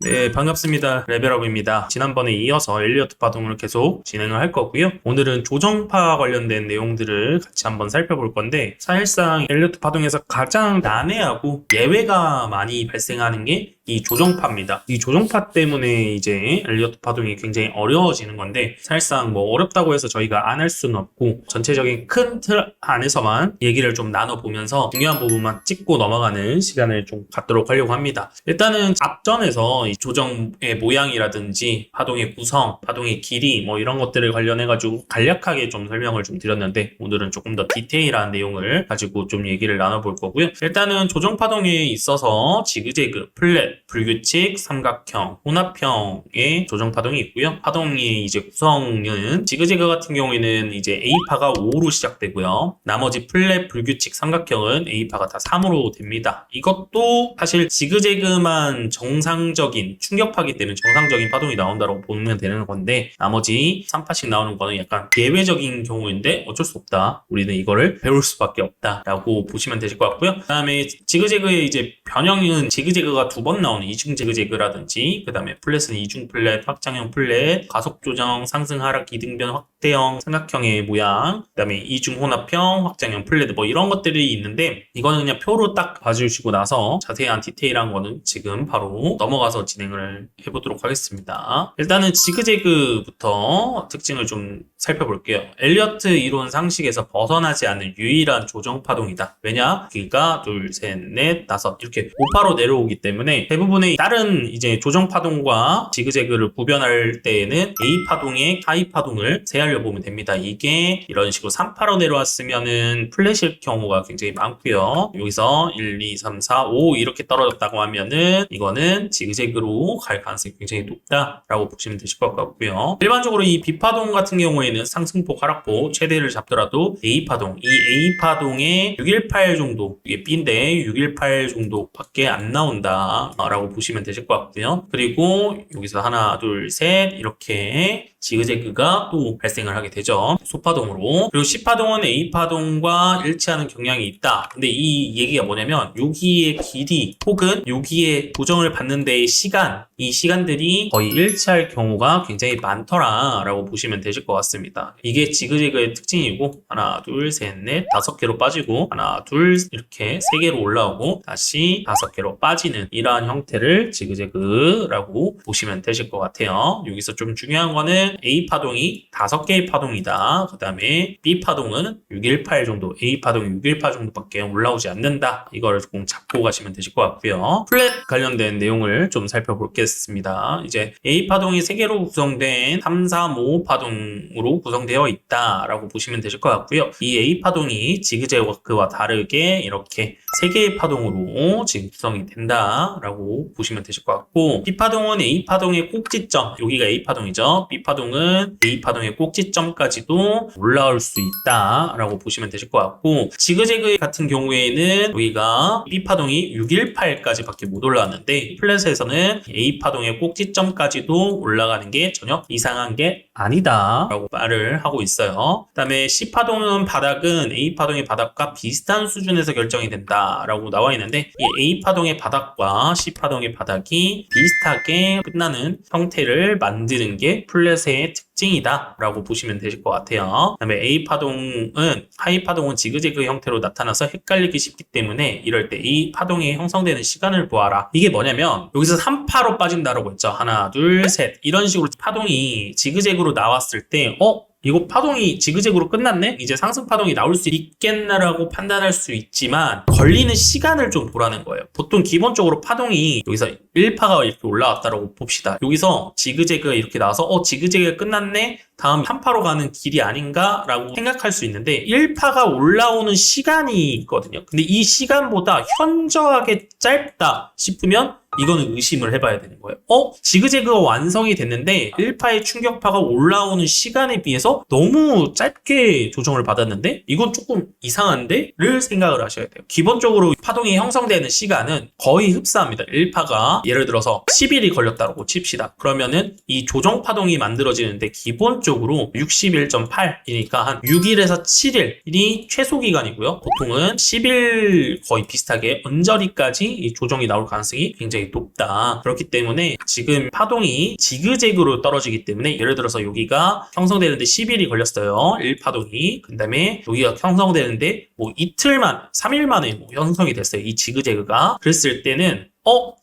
네, 반갑습니다. 레벨업입니다. 지난번에 이어서 엘리어트 파동을 계속 진행을 할 거고요. 오늘은 조정파 관련된 내용들을 같이 한번 살펴볼 건데, 사실상 엘리어트 파동에서 가장 난해하고 예외가 많이 발생하는 게 이 조정파입니다. 이 조정파 때문에 이제 엘리어트 파동이 굉장히 어려워지는 건데, 사실상 뭐 어렵다고 해서 저희가 안 할 수는 없고, 전체적인 큰 틀 안에서만 얘기를 좀 나눠보면서 중요한 부분만 짚고 넘어가는 시간을 좀 갖도록 하려고 합니다. 일단은 앞전에서 이 조정의 모양이라든지 파동의 구성, 파동의 길이 뭐 이런 것들을 관련해가지고 간략하게 좀 설명을 좀 드렸는데, 오늘은 조금 더 디테일한 내용을 가지고 좀 얘기를 나눠볼 거고요. 일단은 조정파동에 있어서 지그재그, 플랫, 불규칙, 삼각형, 혼합형의 조정파동이 있고요. 파동의 이제 구성은 지그재그 같은 경우에는 이제 A파가 5로 시작되고요. 나머지 플랫, 불규칙, 삼각형은 A파가 다 3으로 됩니다. 이것도 사실 지그재그만 정상적인 충격파기 때문에 정상적인 파동이 나온다고 보면 되는 건데, 나머지 3파씩 나오는 거는 약간 예외적인 경우인데 어쩔 수 없다. 우리는 이거를 배울 수밖에 없다라고 보시면 되실 것 같고요. 그 다음에 지그재그의 이제 변형은 지그재그가 두 번 나오는 이중 지그재그라든지, 그 다음에 플랫은 이중 플랫, 확장형 플랫, 가속 조정, 상승 하락 이등변 확대형 삼각형의 모양, 그 다음에 이중 혼합형, 확장형 플랫 뭐 이런 것들이 있는데, 이거는 그냥 표로 딱 봐주시고 나서 자세한 디테일한 거는 지금 바로 넘어가서 진행을 해보도록 하겠습니다. 일단은 지그재그부터 특징을 좀 살펴볼게요. 엘리어트 이론 상식에서 벗어나지 않는 유일한 조정 파동이다. 왜냐? 그러니까 둘, 셋, 넷, 다섯 이렇게 우파로 내려오기 때문에 대부분의 다른 이제 조정 파동과 지그재그를 구별할 때에는 A 파동에 하이 파동을 세하려 보면 됩니다. 이게 이런 식으로 3파로 내려왔으면은 플랫일 경우가 굉장히 많고요. 여기서 1, 2, 3, 4, 5 이렇게 떨어졌다고 하면은 이거는 지그재그로 갈 가능성이 굉장히 높다라고 보시면 되실 것 같고요. 일반적으로 이 B파동 같은 경우에는 상승폭, 하락폭 최대를 잡더라도 A파동, 이 A파동의 618 정도, 이게 B인데 618 정도밖에 안 나온다라고 보시면 되실 것 같고요. 그리고 여기서 하나, 둘, 셋 이렇게 지그재그가 또 발생을 하게 되죠. 소파동으로. 그리고 C파동은 A파동과 일치하는 경향이 있다. 근데 이 얘기가 뭐냐면 여기의 길이 혹은 여기에 고정을 받는 데의 시간, 이 시간들이 거의 일치할 경우가 굉장히 많더라라고 보시면 되실 것 같습니다. 이게 지그재그의 특징이고, 하나, 둘, 셋, 넷, 5개로 빠지고, 하나, 둘 이렇게 3개로 올라오고 다시 5개로 빠지는 이러한 형태를 지그재그라고 보시면 되실 것 같아요. 여기서 좀 중요한 거는 A파동이 5개의 파동이다. 그 다음에 B파동은 618 정도, A파동이 618 정도밖에 올라오지 않는다. 이걸 조금 잡고 가시면 되실 것 같고요. 플랫 관련된 내용을 좀 살펴보겠습니다. 이제 A파동이 3개로 구성된 3, 4, 5 파동으로 구성되어 있다라고 보시면 되실 것 같고요. 이 A파동이 지그재그와 다르게 이렇게 3개의 파동으로 지금 구성이 된다라고 보시면 되실 것 같고, B파동은 A파동의 꼭지점, 여기가 A파동이죠. B파동은 A파동의 꼭지점까지도 올라올 수 있다라고 보시면 되실 것 같고, 지그재그 같은 경우에는 여기가 B파동이 618까지밖에 못 올라왔는데, 플랫에서는 A파동의 꼭지점까지도 올라가는 게 전혀 이상한 게 아니다 라고 말을 하고 있어요. 그 다음에 C파동은 바닥은 A파동의 바닥과 비슷한 수준에서 결정이 된다 라고 나와 있는데, 이 A파동의 바닥과 C파동의 바닥이 비슷하게 끝나는 형태를 만드는 게 플랫의 특징이다 라고 보시면 되실 것 같아요. 그 다음에 A파동은, 하이파동은 지그재그 형태로 나타나서 헷갈리기 쉽기 때문에 이럴 때 이 파동이 형성되는 시간을 보아라. 이게 뭐냐면 여기서 3파로 빠진다라고 했죠. 하나, 둘, 셋 이런 식으로 파동이 지그재그로 나왔을 때 이거 파동이 지그재그로 끝났네? 이제 상승 파동이 나올 수 있겠나라고 판단할 수 있지만 걸리는 시간을 좀 보라는 거예요. 보통 기본적으로 파동이 여기서 1파가 이렇게 올라왔다라고 봅시다. 여기서 지그재그가 이렇게 나와서 지그재그가 끝났네? 다음 3파로 가는 길이 아닌가? 라고 생각할 수 있는데 1파가 올라오는 시간이 있거든요. 근데 이 시간보다 현저하게 짧다 싶으면 이거는 의심을 해봐야 되는 거예요. 지그재그가 완성이 됐는데 1파의 충격파가 올라오는 시간에 비해서 너무 짧게 조정을 받았는데 이건 조금 이상한데? 를 생각을 하셔야 돼요. 기본적으로 파동이 형성되는 시간은 거의 흡사합니다. 1파가 예를 들어서 10일이 걸렸다고 칩시다. 그러면은 이 조정 파동이 만들어지는데 기본적으로 61.8이니까 한 6일에서 7일이 최소 기간이고요. 보통은 10일 거의 비슷하게 언저리까지 이 조정이 나올 가능성이 굉장히 굉장히 높다. 그렇기 때문에 지금 파동이 지그재그로 떨어지기 때문에 예를 들어서 여기가 형성되는데 10일이 걸렸어요. 1파동이. 그 다음에 여기가 형성되는데 뭐 이틀만, 3일 만에 뭐 형성이 됐어요. 이 지그재그가. 그랬을 때는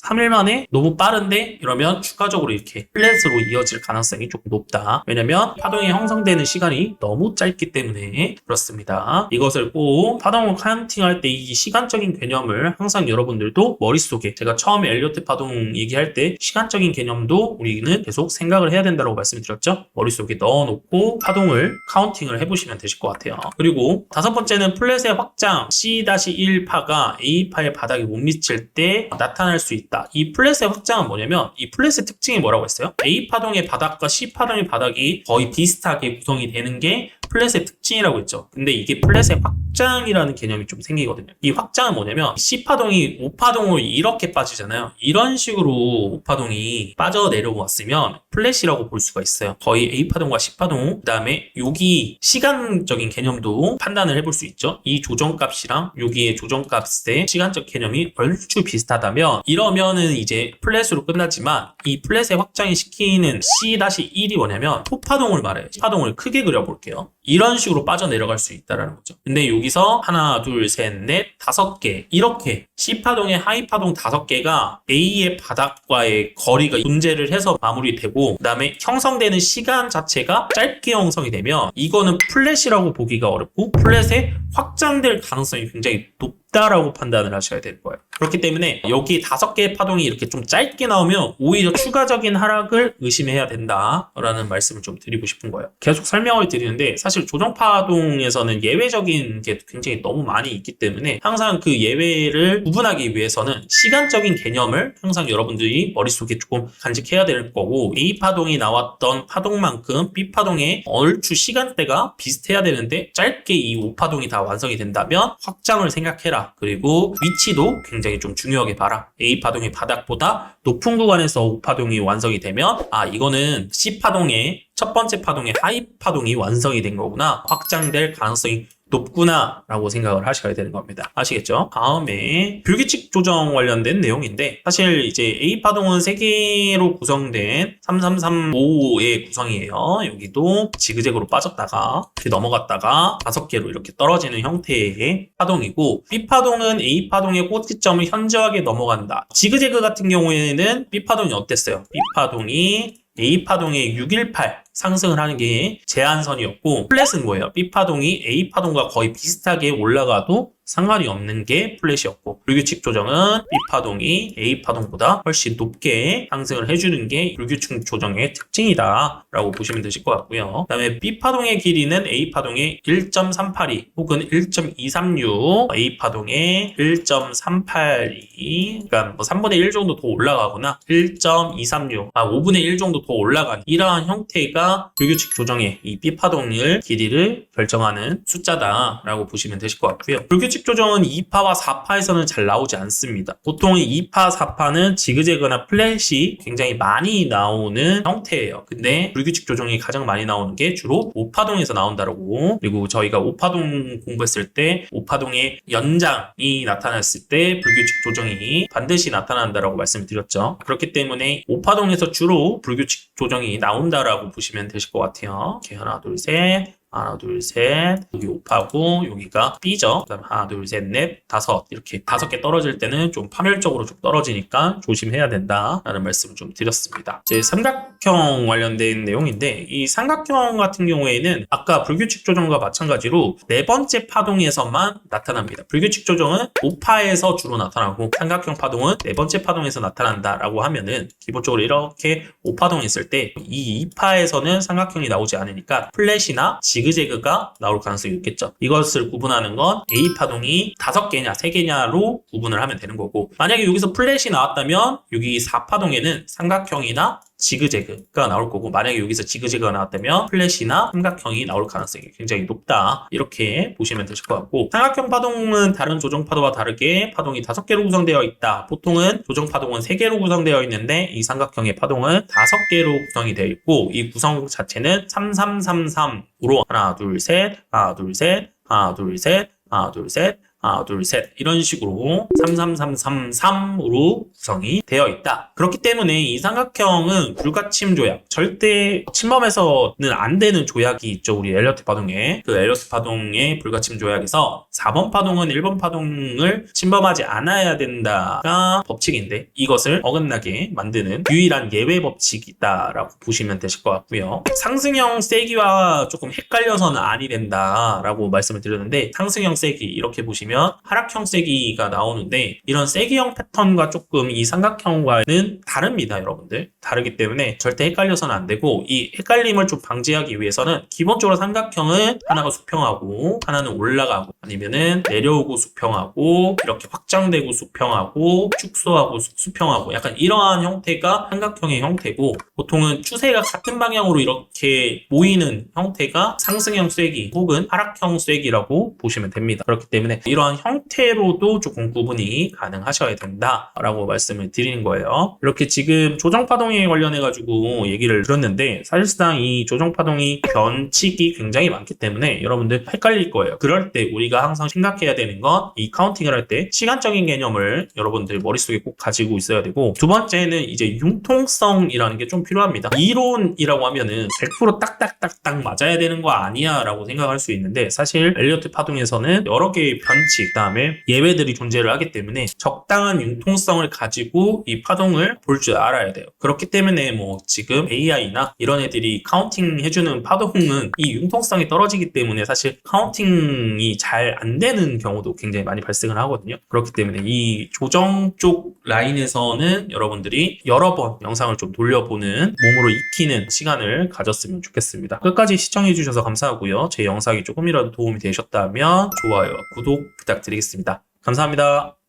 3일 만에 너무 빠른데? 이러면 추가적으로 이렇게 플랫으로 이어질 가능성이 조금 높다. 왜냐면 파동이 형성되는 시간이 너무 짧기 때문에 그렇습니다. 이것을 꼭 파동을 카운팅할 때 이 시간적인 개념을 항상 여러분들도 머릿속에 제가 처음에 엘리어트 파동 얘기할 때 시간적인 개념도 우리는 계속 생각을 해야 된다고 말씀드렸죠. 머릿속에 넣어놓고 파동을 카운팅을 해보시면 되실 것 같아요. 그리고 다섯 번째는 플랫의 확장 C-1파가 A파의 바닥에 못 미칠 때 나타날 수 있다. 이 플랫의 확장은 뭐냐면 이 플랫의 특징이 뭐라고 했어요? A 파동의 바닥과 C 파동의 바닥이 거의 비슷하게 구성이 되는 게 플랫의 특징이라고 했죠. 근데 이게 플랫의 확장이라는 개념이 좀 생기거든요. 이 확장은 뭐냐면 C파동이 O파동으로 이렇게 빠지잖아요. 이런 식으로 O파동이 빠져 내려왔으면 플랫이라고 볼 수가 있어요. 거의 A파동과 C파동, 그 다음에 여기 시간적인 개념도 판단을 해볼 수 있죠. 이 조정값이랑 여기의 조정값의 시간적 개념이 얼추 비슷하다면 이러면은 이제 플랫으로 끝나지만 이 플랫의 확장이 시키는 C-1이 뭐냐면 토파동을 말해요. 파동을 크게 그려볼게요. 이런 식으로 빠져내려갈 수 있다는 거죠. 근데 여기서 하나, 둘, 셋, 넷, 5개 이렇게 C파동의 하이파동 5개가 A의 바닥과의 거리가 존재를 해서 마무리되고 그 다음에 형성되는 시간 자체가 짧게 형성이 되면 이거는 플랫이라고 보기가 어렵고 플랫의 확장될 가능성이 굉장히 높다라고 판단을 하셔야 되는 거예요. 그렇기 때문에 여기 5개의 파동이 이렇게 좀 짧게 나오면 오히려 추가적인 하락을 의심해야 된다라는 말씀을 좀 드리고 싶은 거예요. 계속 설명을 드리는데 사실 조정파동에서는 예외적인 게 굉장히 너무 많이 있기 때문에 항상 그 예외를 구분하기 위해서는 시간적인 개념을 항상 여러분들이 머릿속에 조금 간직해야 될 거고 A파동이 나왔던 파동만큼 B파동의 얼추 시간대가 비슷해야 되는데 짧게 이 O파동이 다 완성이 된다면 확장을 생각해라. 그리고 위치도 굉장히 좀 중요하게 봐라. A파동의 바닥보다 높은 구간에서 O파동이 완성이 되면 이거는 C파동의 첫 번째 파동의 하이 파동이 완성이 된 거구나. 확장될 가능성이 높구나 라고 생각을 하셔야 되는 겁니다. 아시겠죠? 다음에 불규칙 조정 관련된 내용인데 사실 이제 A파동은 3개로 구성된 3335의 구성이에요. 여기도 지그재그로 빠졌다가 이렇게 넘어갔다가 5개로 이렇게 떨어지는 형태의 파동이고 B파동은 A파동의 꼭지점을 현저하게 넘어간다. 지그재그 같은 경우에는 B파동이 어땠어요? B파동이 A파동의 618 상승을 하는 게 제한선이었고 플랫은 뭐예요? B파동이 A파동과 거의 비슷하게 올라가도 상관이 없는 게 플랫이었고 불규칙 조정은 B파동이 A파동보다 훨씬 높게 상승을 해주는 게 불규칙 조정의 특징이다 라고 보시면 되실 것 같고요. 그 다음에 B파동의 길이는 A파동의 1.382 혹은 1.236 A파동의 1.382 그러니까 뭐 3분의 1 정도 더 올라가거나 1.236 5분의 1 정도 더 올라가는 이러한 형태가 불규칙 조정의 이 B파동을 길이를 결정하는 숫자다라고 보시면 되실 것 같고요. 불규칙 조정은 2파와 4파에서는 잘 나오지 않습니다. 보통 2파, 4파는 지그재그나 플랫이 굉장히 많이 나오는 형태예요. 근데 불규칙 조정이 가장 많이 나오는 게 주로 5파동에서 나온다라고. 그리고 저희가 5파동 공부했을 때 5파동의 연장이 나타났을 때 불규칙 조정이 반드시 나타난다라고 말씀을 드렸죠. 그렇기 때문에 5파동에서 주로 불규칙 조정이 나온다라고 보시면 되실 것 같아요. 이렇게 하나, 둘, 셋. 하나, 둘, 셋. 여기 5파고 여기가 B죠. 그다음 하나, 둘, 셋, 넷, 5 이렇게 5개 떨어질 때는 좀 파멸적으로 좀 떨어지니까 조심해야 된다라는 말씀을 좀 드렸습니다. 이제 삼각형 관련된 내용인데 이 삼각형 같은 경우에는 아까 불규칙 조정과 마찬가지로 네 번째 파동에서만 나타납니다. 불규칙 조정은 5파에서 주로 나타나고 삼각형 파동은 네 번째 파동에서 나타난다라고 하면은 기본적으로 이렇게 5파동이 있을 때 이 2파에서는 삼각형이 나오지 않으니까 플랫이나 지그재그가 나올 가능성이 있겠죠. 이것을 구분하는 건 A파동이 5개냐 3개냐로 구분을 하면 되는 거고 만약에 여기서 플랫이 나왔다면 여기 4파동에는 삼각형이나 지그재그가 나올 거고 만약에 여기서 지그재그가 나왔다면 플랫이나 삼각형이 나올 가능성이 굉장히 높다. 이렇게 보시면 되실 것 같고 삼각형 파동은 다른 조정 파도와 다르게 파동이 5개로 구성되어 있다. 보통은 조정 파동은 3개로 구성되어 있는데 이 삼각형의 파동은 5개로 구성이 되어 있고 이 구성 자체는 3333으로 하나 둘 셋 하나 둘 셋 하나 둘 셋 하나 둘 셋 하나, 둘, 셋 이런 식으로 33333으로 구성이 되어 있다. 그렇기 때문에 이 삼각형은 불가침 조약, 절대 침범해서는 안 되는 조약이 있죠. 우리 엘리어트 파동에. 그 엘리어트 파동의 불가침 조약에서 4번 파동은 1번 파동을 침범하지 않아야 된다가 법칙인데 이것을 어긋나게 만드는 유일한 예외 법칙이다라고 보시면 되실 것 같고요. 상승형 세기와 조금 헷갈려서는 아니 된다라고 말씀을 드렸는데 상승형 세기 이렇게 보시면 하락형 세기가 나오는데 이런 세기형 패턴과 조금 이 삼각형과는 다릅니다, 여러분들. 다르기 때문에 절대 헷갈려서는 안 되고 이 헷갈림을 좀 방지하기 위해서는 기본적으로 삼각형은 하나가 수평하고 하나는 올라가고 아니면은 내려오고 수평하고 이렇게 확장되고 수평하고 축소하고 수평하고 약간 이러한 형태가 삼각형의 형태고 보통은 추세가 같은 방향으로 이렇게 모이는 형태가 상승형 쐐기 혹은 하락형 쐐기라고 보시면 됩니다. 그렇기 때문에 이러한 형태로도 조금 구분이 가능하셔야 된다라고 말씀을 드리는 거예요. 이렇게 지금 조정파동에 관련해가지고 얘기를 들었는데 사실상 이 조정파동이 변칙이 굉장히 많기 때문에 여러분들 헷갈릴 거예요. 그럴 때 우리가 항상 생각해야 되는 건 이 카운팅을 할 때 시간적인 개념을 여러분들 머릿속에 꼭 가지고 있어야 되고 두 번째는 이제 융통성이라는 게 좀 필요합니다. 이론이라고 하면은 100% 딱딱딱딱 맞아야 되는 거 아니야 라고 생각할 수 있는데 사실 엘리어트 파동에서는 여러 개의 변칙 그다음에 예외들이 존재를 하기 때문에 적당한 융통성을 가지고 이 파동을 볼 줄 알아야 돼요. 그렇기 때문에 뭐 지금 AI나 이런 애들이 카운팅 해주는 파동은 이 융통성이 떨어지기 때문에 사실 카운팅이 잘 안 되는 경우도 굉장히 많이 발생을 하거든요. 그렇기 때문에 이 조정 쪽 라인에서는 여러분들이 여러 번 영상을 좀 돌려보는 몸으로 익히는 시간을 가졌으면 좋겠습니다. 끝까지 시청해주셔서 감사하고요. 제 영상이 조금이라도 도움이 되셨다면 좋아요, 구독 부탁드리겠습니다. 감사합니다.